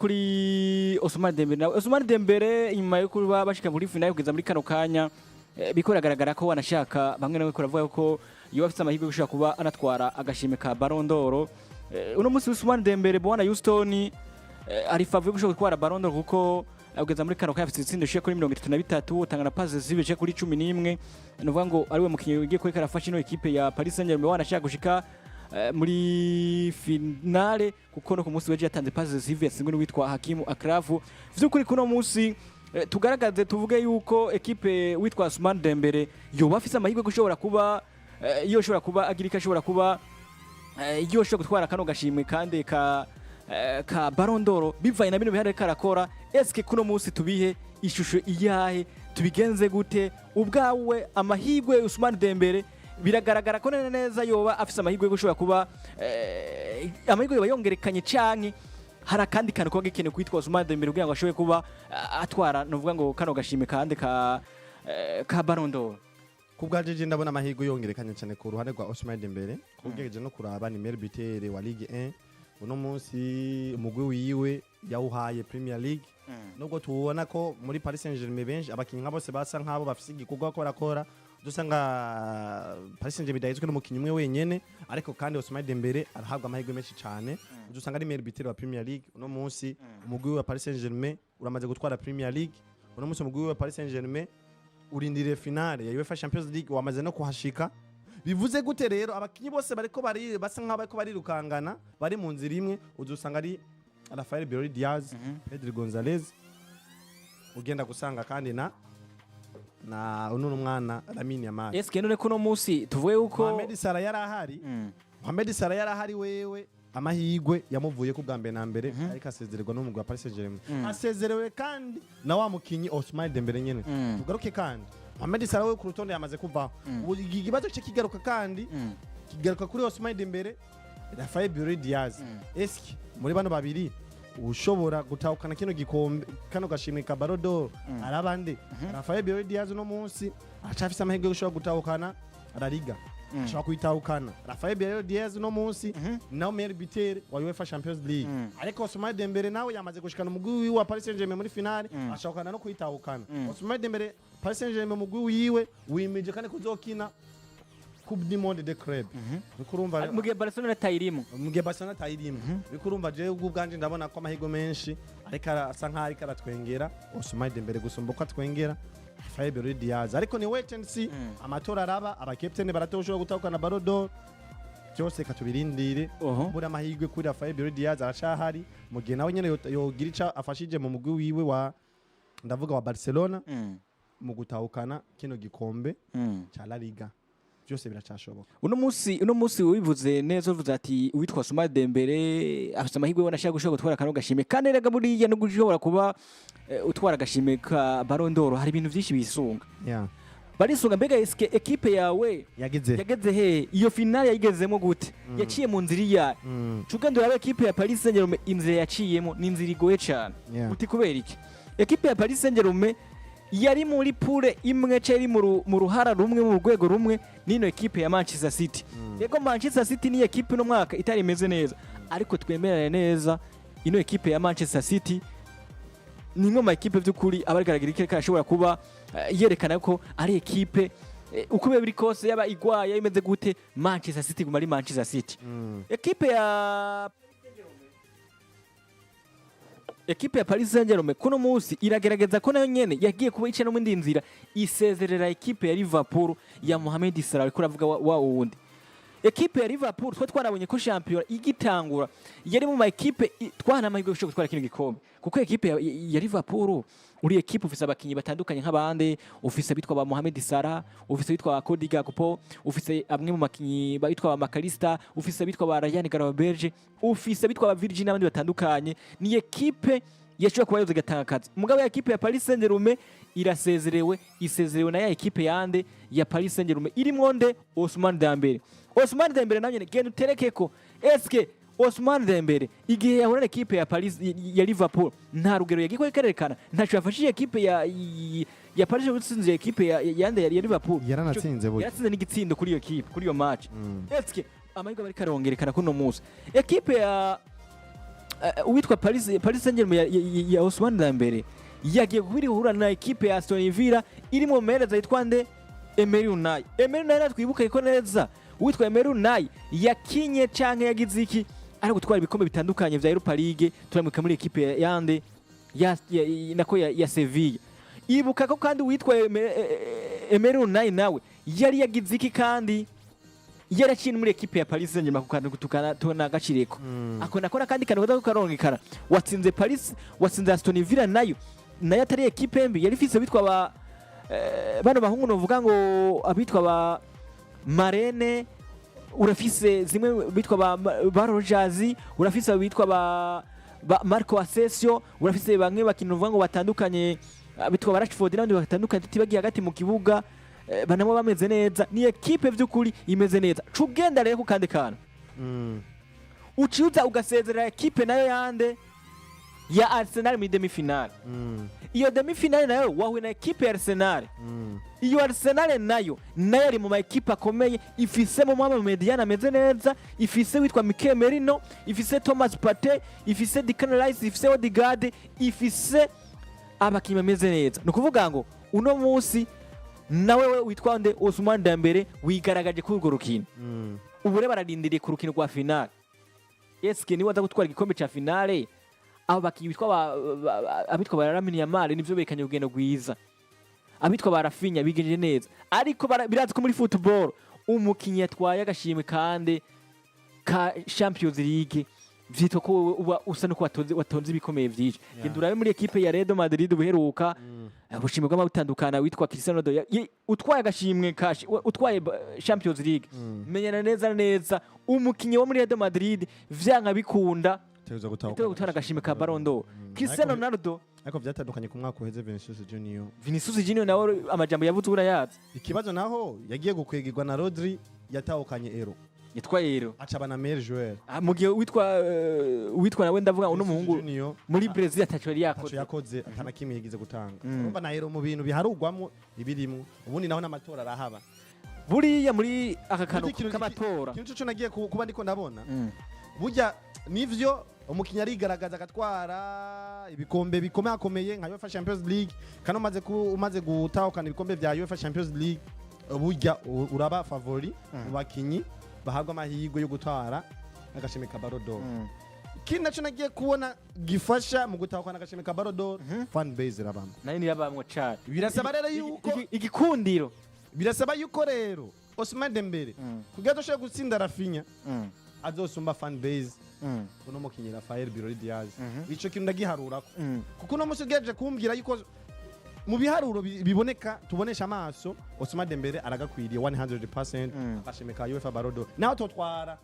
kuri Ousmane Dembele inyuma yo kuba bashika muri finale kugeza muri kano kanya biko ragaragara ko wanashaka bamwe nawe ko ravuga ko iyo afite amahirwe gushaka kuba anatwara agashime ka Ballon d'Or. Uno munsi Ousmane Dembele bwana Houston ari favori gushaka gutwara Ballon d'Or kuko kugeza muri kano kanya afite itsindo shye kuri 33 utanga na passes zibeje kuri 11 nuvuga ngo ari we mukinyi ugiye kuri karafasha ino equipe ya Paris Saint-Germain wanashaka gushika muri finale kuko no ku munsi weje yatanze passes zive singwe witwa Hakimu Akrafu vyukuri kuno munsi tugaragaze tuvuge yuko equipe witwa Ousmane Dembele yoba afise amahirwe gushobora kuba yoshobora kuba agirika ashobora kuba yoshobora gutwara kano gashimwe kandi ka Ballon d'Or bivaye na bino bihare karakora. Eske kuno munsi tubihe ishusho iyahe tubigenze gute ubwawe amahirwe Ousmane Dembele biragaragara ko neza yoba afise amahirwe gushobora kuba amahirwe yoba yongerekanye canke hari akandi kantu ko gikene kwitwa Ousmane Dembele kugira ngo ashobore kuba atwara novuga ngo kano gashime kandi ka Ballon d'Or. Kubwajeje ndabona amahirwe yongerekanye cyane ku ruhande rwa Ousmane Dembele kugejeje no kuraba ni meilleur buteur wa Ligue 1 uno munsi umugwi wiwe yawuhaye Premier League nubwo tubona ko muri Paris Saint-Germain benshi abakinyi bose basa nk'abo bafise igikorwa ko barakora dusanga Paris Saint-Germain idahizwe n'umukinyi umwe wenyene ariko kandi Ousmane Dembele arahabwa amahirwe menshi cyane dusanga ari meilleur buteur wa Premier League uno munsi umugwi wa Paris Saint-Germain uramaze gutwara Premier League uno munsi umugwi wa Paris Saint-Germain urindire finale ya UEFA Champions League wamaze no kuhashika. Bivuze gute rero abakinyi bose bariko bari basa nk'abariko barirukangana bari mu nzira imwe uzusanga ari Rafael Diaz Pedro Gonzalez ugenda gusanga kandi na uno mwana Lamine Yamal. Eske none kuno munsi tuvuye uko Mohamed Salah yarahari Mohamed Salah yarahari wewe amahirwe yamuvuye ku bwambe na mbere ariko asezererwa no mu gwa Paris Saint-Germain asezerewe kandi na wa mukinyi Ousmane Dembele nyene tugaruke kandi Mohamed Salah we ku rutonde yamaze kuva ikibazo cyo kigaruka kandi kigaruka kuri Ousmane Dembele Rafael Diaz. Eski muri bano babiri ushobora gutahukana kino gikombe kano gashimwe ka Ballon d'Or arabande Rafael Diaz no munsi acafise amahirwe gushobora gutahukana La Liga ashobora kuitahukana Rafael Diaz no munsi nawe meilleur buteur wa UEFA Champions League ariko Ousmane Dembele nawe yamaze gushikana umugwi wa Paris Saint-Germain muri finale ashobora no kuitahukana Ousmane Dembele Paris Saint-Germain umugwi wiwe wimije kandi kuzokina Coupe du Monde de Club bikurumva mugiye Barcelona tayirimo bikurumva je ubwanje ndabona ko amahirwe menshi ariko asa nk'ari karatwengera Ousmane Dembele gusumba ko atwengera Rafael Diaz ariko ni wait and see amatora araba abakapiteni baratoshobora gutahukana Ballon d'Or cyose katubirindire muri amahirwe kuri Rafael Diaz arashahari mu gihe nawe nyene yogira ica afashije mu mugwi wiwe wa ndavuga wa Barcelona mu gutahukana kino gikombe cha La Liga byose biracashoboka. Uno munsi wivuze neza uvuze ati witwa Ousmane Dembele afite amahirwe wanashaka gushaka gutwara kano gashime kandi rega buriya no gushobora kuba utwara gashime ka Ballon d'Or hari ibintu byinshi bisunga barisunga mbega equipe yawe yageze he iyo finale yayigezemo gute yaciye mu nzira ya cugendo yawe equipe ya Paris Saint-Germain inzira yaciyemo ni inzira igoye cyane uti kubera iki equipe ya Paris Saint-Germain yari muri pure imwe ceri mu ruhara rumwe mu rwego rumwe nino equipe ya Manchester City. Yego Manchester City ni equipe no mwaka itari imeze neza ariko twemerane neza ino equipe ya Manchester City ni ngoma equipe by'ukuri abarigaragara ikeka ashobora kuba yerekana ko ari equipe uko biri kose yaba igwaya imeze gute Manchester City gumari Manchester City. Equipe ya Paris Saint-Germain kuno munsi iragerageza ko nayo nyene yagiye kuba ice no mu ndinzira isezerera equipe ya Liverpool ya Mohamed Salah ariko ravuga wa wundi. Equipe ya Liverpool twarabonye ko champion igitangura yari mu ma equipe twana amahirwe yo gutwara kino gikombe kuko equipe ya Liverpool uri equipe ufise abakinyi batandukanye nk'abande ufise bitwa ba Mohamed Salah ufise bitwa Cody Gakpo ufise amwe mu makinyi bitwa ba Makalista ufise bitwa ba Ryan Gravenberch ufise bitwa ba Virgin n'abandi batandukanye ni equipe yashobora kuba yoze gatanga kazi mugabo ya equipe ya Paris Saint-Germain isezerewe na ya equipe yande ya Paris Saint-Germain irimwo nde Ousmane Dembele nanye genda uterekeko eske Ousmane Dembele igihe yahura equipe ya Paris ya Liverpool nta rugero yagiye kwerekana ntacho yafashije equipe ya Paris gutsinze equipe yande ya Liverpool yaratsinze n'igitsindo kuri iyo equipe kuri iyo match eske amahirwe bari karongerekana kuno munsi equipe ya uwitwa Paris Saint-Germain ya Ousmane Dembele yagiye guhura na equipe ya Aston Villa irimo mereza yitwa nde Emery Unai natwibuka iko neza uwitwa Emery Unai yakinye canke yagize iki ari gutwara ibikombe bitandukanye vya Europa League turamwika muri equipe yande ya Sevilla. Ibuka ko kandi witwa Emery Unai nawe yari yagize iki kandi yarakina muri equipe ya Paris Saint-Germain kukanda gutukana tona gacireko ako nakora kandi kantu karongekana watsinze Aston Villa nayo atari equipe mbi yari fise bitwa bano bahungu novuga ngo abitwa ba Marene urafise zimwe bitwa ba Rogers urafise bitwa ba Marco Asensio urafise bamwe bakina uvuga ngo batandukanye bitwa ba Rashford n'abandi batandukanye tibagiye hagati mu kibuga banamo bameze neza ni equipe vy'ukuri imeze neza cugenda rero kandi kana uciuza ugasezerera equipe nayo yande ya Arsenal mu demi finale iyo demi finale nayo wahuye na equipe ya Arsenal iyo Arsenal nayo ari mu ma equipe akomeye ifise mu mwama mediana ameze neza ifise witwa Mikel Merino ifise Thomas Partey ifise Declan Rice ifise Odegaard ifise abakinyi bameze neza no kuvuga ngo uno munsi nawe witwa nde Ousmane Dembele wigaragaje kuri urwo rukino ubu reba ararindiriye ku rukino rwa finale yeske ni waza gutwara igikombe ca finale abo bakinyi bitwa abitwa ba Lamine Yamal nivyo bekanye urugendo rwiza abitwa ba Rafinha bigenje neza ariko birazi ko muri football umukinyi yatwaye agashimwe kandi ka Champions League vyitwa ko uba usa nuko watonze ibikomeye vyinshi gendurabe muri equipe ya Real Madrid buheruka ubushimwe bw'amabutandukana witwa Cristiano Ronaldo utwaye agashimwe kashi utwaye Champions League menyana neza umukinyi wo muri Real Madrid vyanka bikunda gutwara agashimwe ka Ballon d'Or Cristiano Ronaldo ariko vyatandukanye ku mwaka uheze Vinicius Junior nawe amajambo yavuze urayaza ikibazo naho yagiye gukwegirwa na Rodri yatahukanye Euro yitwaye Euro acabana meilleur joueur mugihe witwa nawe ndavuga uno muhungu muri Brazil atacho yakoze atana kimwe yigize gutanga urumva na Euro mu bintu biharugwamo ibirimo ubundi naho n'amatora arahaba buriya muri aka kantu k'amatora kintu cyo nagiye kuba ndiko ndabona burya nivyo umukinya arigaragaza agatwara ibikombe bikomeye nka UEFA Champions League kandi umaze gutahukana ibikombe vya UEFA Champions League burya uraba favori mu bakinyi bahabwa amahirwe yo gutwara agashimwe ka Ballon d'Or kindi naco nagiye kubona gifasha mu gutahukana agashimwe ka Ballon d'Or fan base rabamwe nayo nirabamwe cyane birasaba rero yuko igikundiro birasaba yuko rero Ousmane Dembele kugira doshe gutsinda Rafinha azosumba fan base uno mukinyi Rafael Birori Diaz ico kintu ndagiharura kuko no musugeje kumbwira yuko mu biharuro biboneka tubonesha amaso Ousmane Dembele aragakwiriye 100% agashimwe ka UEFA Ballon d'Or naho totwara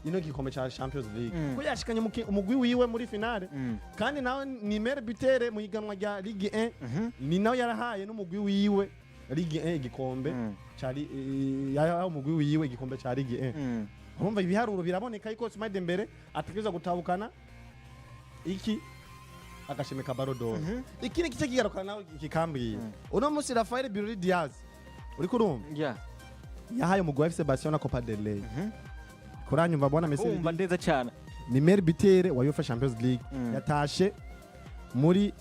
ino gikombe cha Champions League ko yashikanye umugwi wiwe muri finale kandi naho ni meilleur buteur mu higanwa rya Ligue 1 ni naho yarahaye n'umugwi wiwe Ligue 1 igikombe cyari yaho umugwi wiwe igikombe cha Ligue 1 urumva ibiharuro biraboneka yuko Ousmane Dembele ategereza gutabukana iki agashimwe ka Ballon d'Or ikindi kice kigarukana nawe kikambwiye uno musi Rafael Birori Diaz uri kurumva yahaye umugwi wa FC Barcelona Copa del Rey kuranyumva bwana Messi umva ndeza cyane ni meilleur buteur wa UEFA Champions League yatashe muri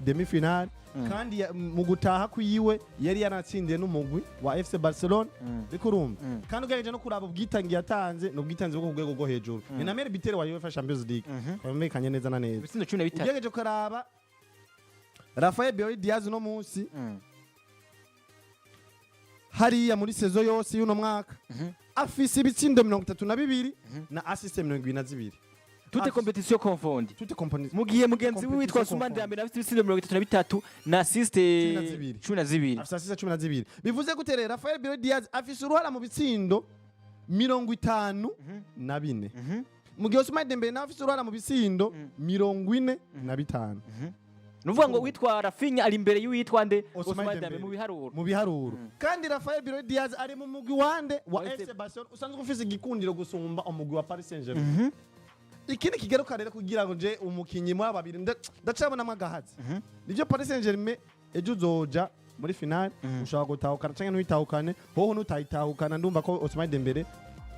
demi finale kandi mu gutaha kuyiwe yari yaratsindiye n'umugwi wa FC Barcelona bikurumva kandi ugereje no kuraba ubwitangi yatanze no bwitanze bwo kugwego go hejuru ni na meilleur buteur wa UEFA Champions League bamekanye neza na neza bitsindo 13 ugereje kuraba Rafael Birori Diaz no munsi hariya muri sezo yose y'uno mwaka afise ibitsindo 32 na assist 22 toute compétition confondue mugiye mugenzi witwa Ousmane Dembele afite ibitsindo 33 na assist 12 afite assist 12 bivuze guterera Rafael Birori Diaz afise uruhara mu bitsindo 54 mugihe Ousmane Dembele nawe afise uruhara mu bitsindo 45 nuvuga ngo witwa Rafinha ari imbere y'uwitwa nde Ousmane Dembele mu biharuro kandi Rafael Birori Diaz ari mu mugwi wande wa FC Barcelona usanzwe ufise igikundiro gusumba umugwi wa Paris Saint-Germain ikindi kigaruka rero kugira ngo je umukinyi muri ababiri ndacabona amagahazi nivyo Paris Saint-Germain ejo uzoja muri finale ushaka gutahukana canke n'uyitahukane hoho n'utayitahukana ndumva ko Ousmane Dembele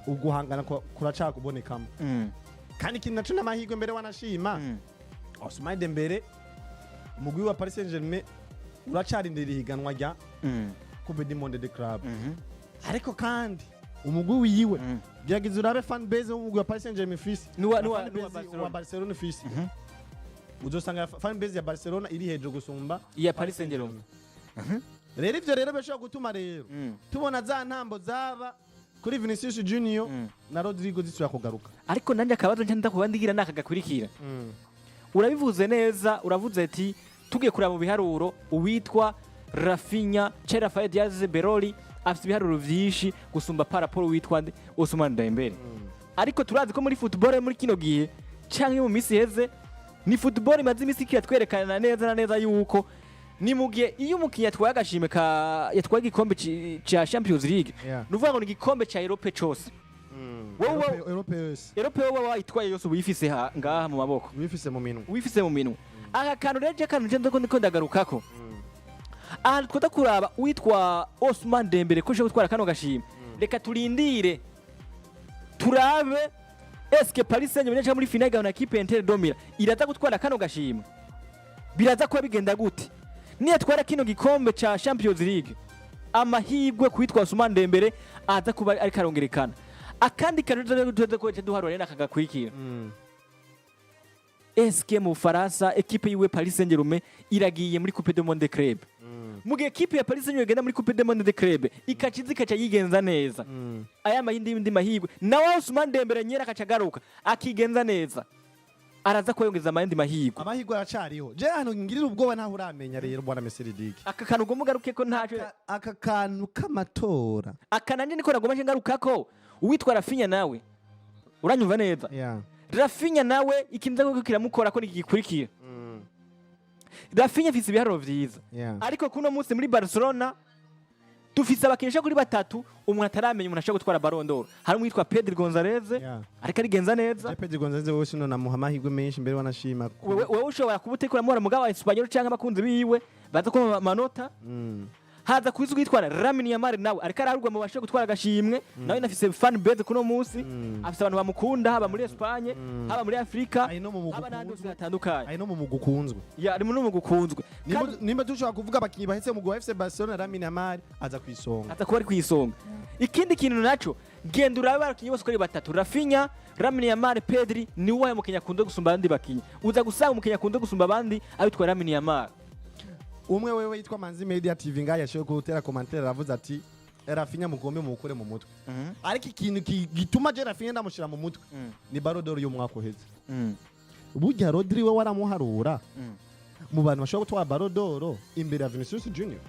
uguhangana kuracaka kubonekamo kandi ikintu naco n'amahirwe mbere wanashima Ousmane Dembele umugwi wa Paris Saint-Germain uracarindira ihiganwa rya Coupe du Monde de Club ariko kandi umugwi wiwe byagize urabe fan base w'umugwi wa Paris Saint-Germain fisi wa Barcelona fisi uzosanga fan base ya Barcelona iri hejuru gusumba iya Paris Saint-Germain. Rero ivyo rero bashobora gutuma rero tubona za ntambo zaba kuri Vinicius Junior na Rodrigo zisubira kugaruka. Ariko nanje akabazo nca kubandigira nakagakurikira. Urabivuze neza, uravuze ati tugiye kuraba mu biharuro uwitwa Rafinha, Rafael Diaz Beroli afite ibiharuro vyinshi gusumba paraporo witwa Ousmane Dembele. Ariko turazi ko muri football muri kino gihe canke mu misi heze ni football imaze imisi kiratwerekana neza na neza yuko ni mugiye iyo umukinya yatwaye agashime yatwaye igikombe ca Champions League nuvuga ngo ni igikombe ca Europe cyose. Europe wowe wayitwaye yose ubifise ngaha mu maboko wifise mu minwe aka kantu reje kantu nje ndiko ndagarukako aha twita kuraba witwa Ousmane Dembele ko je gutwara kano gashime reka turindire turabe eske Paris Saint-Germain muri finale na equipe Inter Domira iraza gutwara kano gashime biraza kuba bigenda gute niye twara kino gikombe ca Champions League amahirwe kwitwa Ousmane Dembele aza kuba ari karongerekana akandi kantu ko duharura naka gakurikira eske mu Faransa equipe yiwe Paris Saint-Germain iragiye muri Coupe du Monde Club mu gihe equipe ya Paris Saint-Germain igenda muri Coupe du Monde Club ikaca yigenza neza aya mahindi mahirwe nawe Ousmane Dembele nyera akacagaruka akigenza neza araza kwiyongeza amahirwe aracariho je hano ngirira ubwoba ntaho uramenya rero bwana Meseridik aka kantu gomugaruke ko ntaje aka kantu k'amatora akananje niko nagoma ngaruka ko uwitwa Rafinha nawe uranyumva neza Rafinha nawe ikinza ko kiramukora ko nigikurikira Rafinha afise ibiharuro vyiza ariko kuno munsi muri Barcelona dufise abakinisha kuri batatu umuntu ataramenya umuntu ashaka gutwara Ballon d'Or hari umwitwa Pedri Gonzalez ariko arigenza neza Pedri Gonzalez wose no namuha amahirwe menshi mbere wanashima wewe ushobora kubutekura mu mugabo wa Espanyol cyangwa abakunzi biwe baza ko amanota haza kwizwa yitwara Lamine Yamal nawe ariko ararugwa mu bashaka gutwara agashimwe nawe nafise fan base kuno munsi afise abantu bamukunda haba muri Espagne haba muri Afrika haba n'ahandi hatandukanye ari no mu mugukunzwe ari mu mugukunzwe nimba dushaka kuvuga abakinyi bahetse mu FC Barcelona Lamine Yamal aza kwisonga kuba ari kwisonga ikindi kintu naco genda urabe abakinyi bose kuri batatu Rafinha Lamine Yamal Pedri ni uwaye mukinya kunde gusumba abandi bakinyi uza gusanga mukinya kunde gusumba abandi abitwa Lamine Yamal umwe wewe yitwa Manzi Media TV ngaye yashoye gutera commentaire aravuze ati Rafinha mugombe mukure mu mutwe ariko ikintu gituma je Rafinha ndamushira mu mutwe ni Ballon d'Or yo mwaka uheze burya Rodri we waramuharura mu bantu bashobora gutwara Ballon d'Or imbere ya Vinicius Junior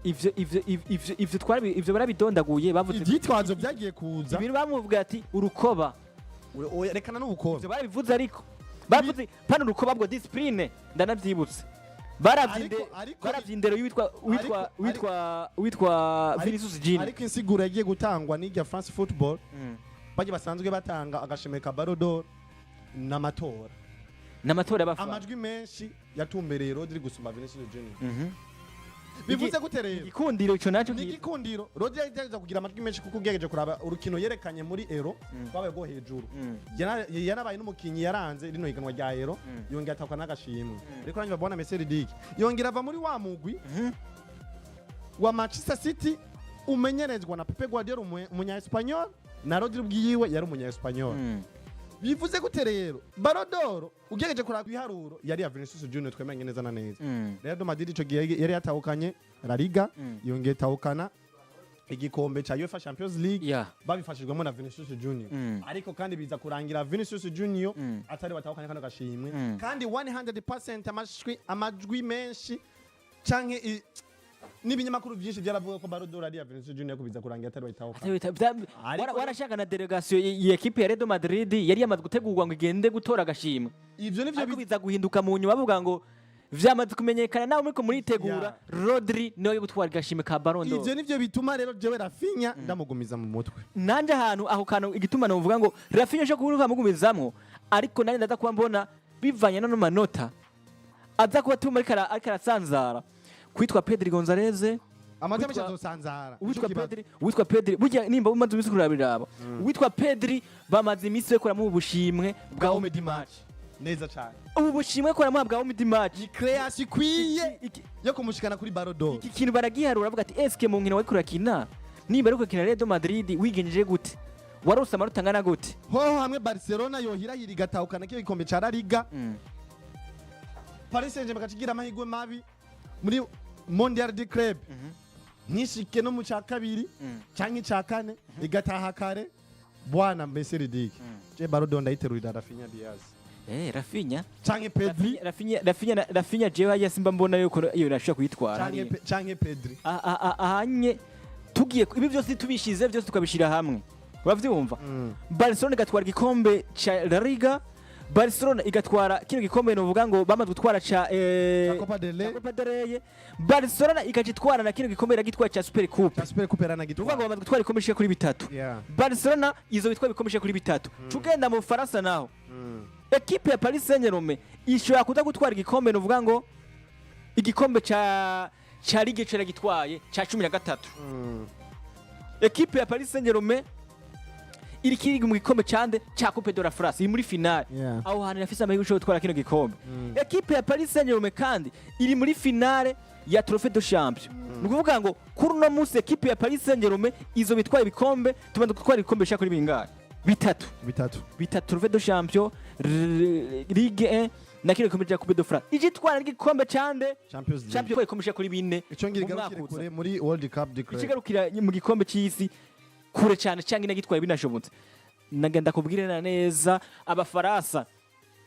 ivyo barabidondaguye bavuze ivyitwazo byagiye kuza ibintu bamuvuga ati urukoba rekana n'ubukoba ivyo barabivuze ariko bavuze pana urukoba bwo discipline ndanavyibutse baravyindero witwa Vinicius Junior ariko insiguro yagiye gutangwa n'irya France Football baje basanzwe batanga agashime ka Ballon d'Or n'amatora bafa amajwi menshi yatumbereye Rodri gusumba Vinicius Junior bivuze gute rero igikundiro ico naco igikundiro Rodri yageze kugira amajwi menshi kuko ugejeje kuraba urukino yerekanye muri Euro twabaye go hejuru yarabaye n'umukinyi yaranze rino higanwa rya Euro yongera atakwa n'agashimwe ariko nanjye babona Meseridik yongera ava muri wa mugwi wa Manchester City umenyerezwa na Pep Guardiola umunya Espanyol na Rodri bwiwe yari umunya Espanyol bivuze gute rero Ballon d'Or ugejeje kuraba ibiharuro yari ya Vinicius Junior twemenye neza na neza Real Madrid ico gihe yari yatahukanye La Liga yongeye tahukana igikombe cha UEFA Champions League babifashijwemo na Vinicius Junior ariko kandi biza kurangira Vinicius Junior atari batahukanye kano gashimwe kandi 100% amajwi menshi canke n'ibinyamakuru byinshi byaravuga ko Ballon d'Or ari ya Vinicius Junior kubiza kurangira atari bayitahuka warashaka na delegation ya equipe ya Real Madrid yari yamaze gutegurwa ngo igende gutora agashimwe ivyo nivyo biza guhinduka mu nyuma bavuga ngo vyamaze kumenyekana nawe muri ko muritegura Rodri niwe gutwara agashimwe ka Ballon d'Or ivyo nivyo bituma rero jewe Rafinha ndamugumiza mu mutwe nanje ahantu aho kantu igituma no uvuga ngo Rafinha cyo kuruka mugumizamwo ariko nari ndaza kuba mbona bivanye no manota aza kuba tuma ariko arasanzara kwitwa Pedri Gonzalez amanota menshi azosanzara uwitwa Pedri burya nimba umaze imisi kurabiraba uwitwa Pedri bamaze imisi bekoramo ubushimwe bwa Omedi match neza cyane ubu bushimwe koramo bwa Omedi match ni creation ikwiye yo kumushikana kuri Ballon d'Or iki kintu baragiharura bavuga ati eske mu nkino wariko urakina nimba ariko kina Real Madrid wigenjeje gute warose amanota angana gute ho hamwe Barcelona yohirahira igatahukana kiyo ikombe ca La Liga Paris Saint-Germain kacigira amahigwe mabi muri Mondial de Club nishike no mu ca kabiri canke ca kane igataha kare bwana Messi Dick je Ballon d'Or ndayiterurira Rafinha Diaz Rafinha canke Pedri Rafinha jewe yasimba mbona yuko iyo irashaka kuyitwara canke Pedri ahanye tugiye ibi byose tubishize byose tukabishira hamwe uravyumva Barcelona igatwara igikombe ca La Liga Barcelona igatwara kino gikombe no vuga ngo bamaze gutwara ca Copa del Rey Barcelona ikagitwara na kino gikombe ragitwara ca Super Coupe ranagitwara ngo bamaze gutwara igikombe cyo kuri bitatu Barcelona izo bitwara igikombe cyo kuri bitatu tugenda mu Faransa naho equipe ya Paris Saint-Germain ishobora kuza gutwara igikombe no vuga ngo igikombe ca Ligue cyo ragitwaye ca 13 equipe ya Paris Saint-Germain iri kiri mu gikombe cande ca Coupe de la France muri finale aho hantu yafise amahirwe yo gutwara kino gikombe equipe ya Paris Saint-Germain kandi iri muri finale ya Trophée de Champion nukuvuga ngo kuri no munsi equipe ya Paris Saint-Germain izo bitwaye ibikombe tubanza gutwara ibikombe bishaka kuri bingahe bitatu Trophée de Champion Ligue 1 na kile gikombe cya Coupe de France igitwara igikombe cande Champions igikombe cya kuri bine ico ngirigarukire kure muri World Cup de Club ikigarukira mu gikombe cy'isi kure cyane cyangwa inagitwaye binashobotse nagenda kubwirana neza abafaransa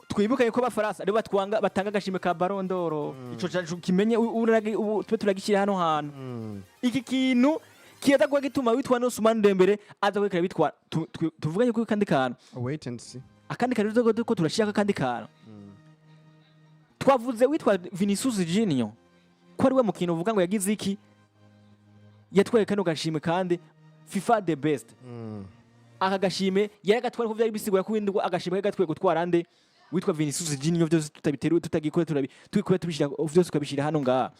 twibukaye ko abafaransa ari batanga agashime ka Ballon d'Or ico cyacu kimenye twe turagishyira hano hantu iki kintu kiyaza kwa gituma witwa Ousmane Dembele aza kwekera bitwara tuvuga yuko kandi kantu wait and see akandi kantu ko turashaka kandi kantu twavuze witwa Vinicius Junior ko ari we mukino uvuga ngo yagize iki yatwaye kano gashime kandi FIFA the best aka gashime yaragatwara ko byari bisigura ko windi agashime gatwaye gutwara ande witwa Vinicius Junior byose tutabiteruye tutagikora tubikora tubishira byose tukabishira hano ngaha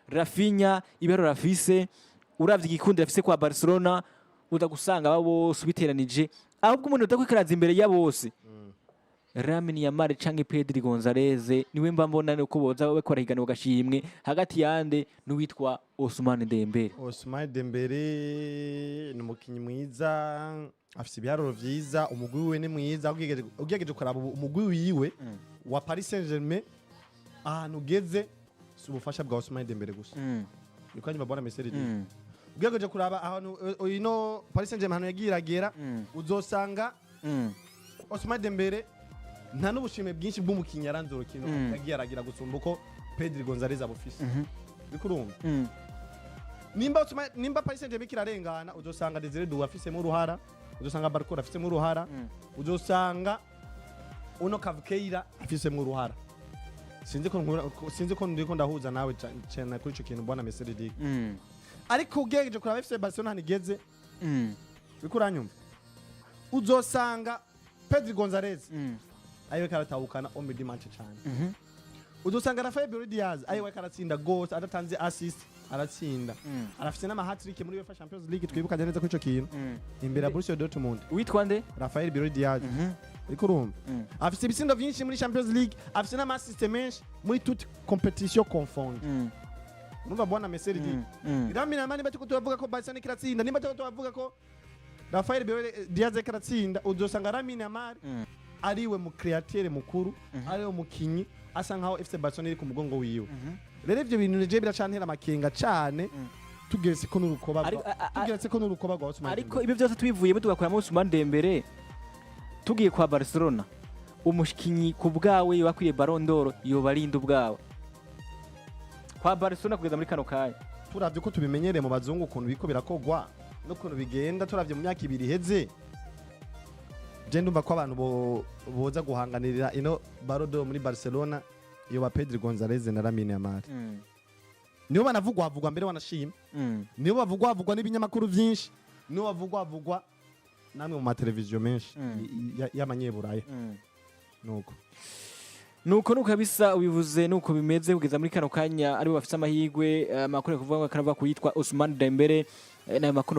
Rafinha ibero rafise uravye igikundi rafise kwa Barcelona udagusanga babo subiteranije ahubwo umuntu utakwikaraza imbere ya bose Lamine Yamal canke Pedri Gonzalez niwe mba mbona nuko boza bakora higano gashimwe hagati yande n'uwitwa Ousmane Dembele n'umukinyi mwiza afise ibyaroro vyiza umugwi wiwe ni mwiza ugiyegeje kuraba umugwi wiwe wa Paris Saint-Germain ahantu ugeze si ubufasha bwa Ousmane Dembele gusa yuko nyuma bona Messi ugiyegeje kuraba ahantu ino Paris Saint-Germain hano yagiragera uzosanga Ousmane Dembele nta n'ubushime bwinshi bw'umukinyi yaranze urukino yagiye aragira gusumba uko Pedri Gonzalez abufise bikurumva nimba Paris Saint-Germain kirarengana uzosanga Desire Doué afisemo uruhara uzosanga Barcola afisemo uruhara uzosanga uno Kavkeira afisemo uruhara sinzi ko ndiko ndahuza nawe cyane kuri ico kintu bwana Messi Dick ariko ugejeje kuraba FC Barcelona nigeze bikuranyumva uzosanga Pedri Gonzalez ayiwe karatahukana Omedi match cyane udusanga Rafael Diaz ayiwe karatsinda goals adatanze assist aratsinda arafite n'ama hat-trick muri UEFA Champions League twibuka neza ko ico kintu imbere ya Borussia Dortmund witwa nde Rafael Diaz ariko urumva afite ibitsindo byinshi muri Champions League afite n'ama assist menshi muri toute competition confondue urumva bwana Messi Lamine Yamal niba tuvuga ko Barcelona kiratsinda niba tuvuga ko Rafael Diaz kiratsinda udusanga Lamine Yamal ariwe mu createur mukuru ariwe mukinyi asa nkaho FC Barcelona iri ku mugongo wiwe rero ivyo bintu je biracantera makenga cyane tugeze ko n'urukoba rwa Ousmane ariko ibyo byose tubivuyemo tugakora mu Ousmane Dembele tugiye kwa Barcelona umukinyi ku bwawe yakwiriye Ballon d'Or yo barinda ubwawe kwa Barcelona kugeza muri kano kanya turavye ko tubimenyereye mu bazungu ukuntu biko birakogwa no kuntu bigenda turavye mu myaka ibiri heze je ndumva ko abantu boza guhanganirira ino Ballon d'Or muri Barcelona Yoba Pedri Gonzalez na Lamine Yamal nibo banavugwa mbere wanashima nibo bavugwa n'ibinyamakuru byinshi nibo bavugwa namwe mu mateleviziyo menshi y'amanyeburaya nuko nuko kabisa ubivuze nuko bimeze kugeza muri kano kanya ari bafite amahirwe makuru kuvuga ko karava kuyitwa Ousmane Dembele nayo makuru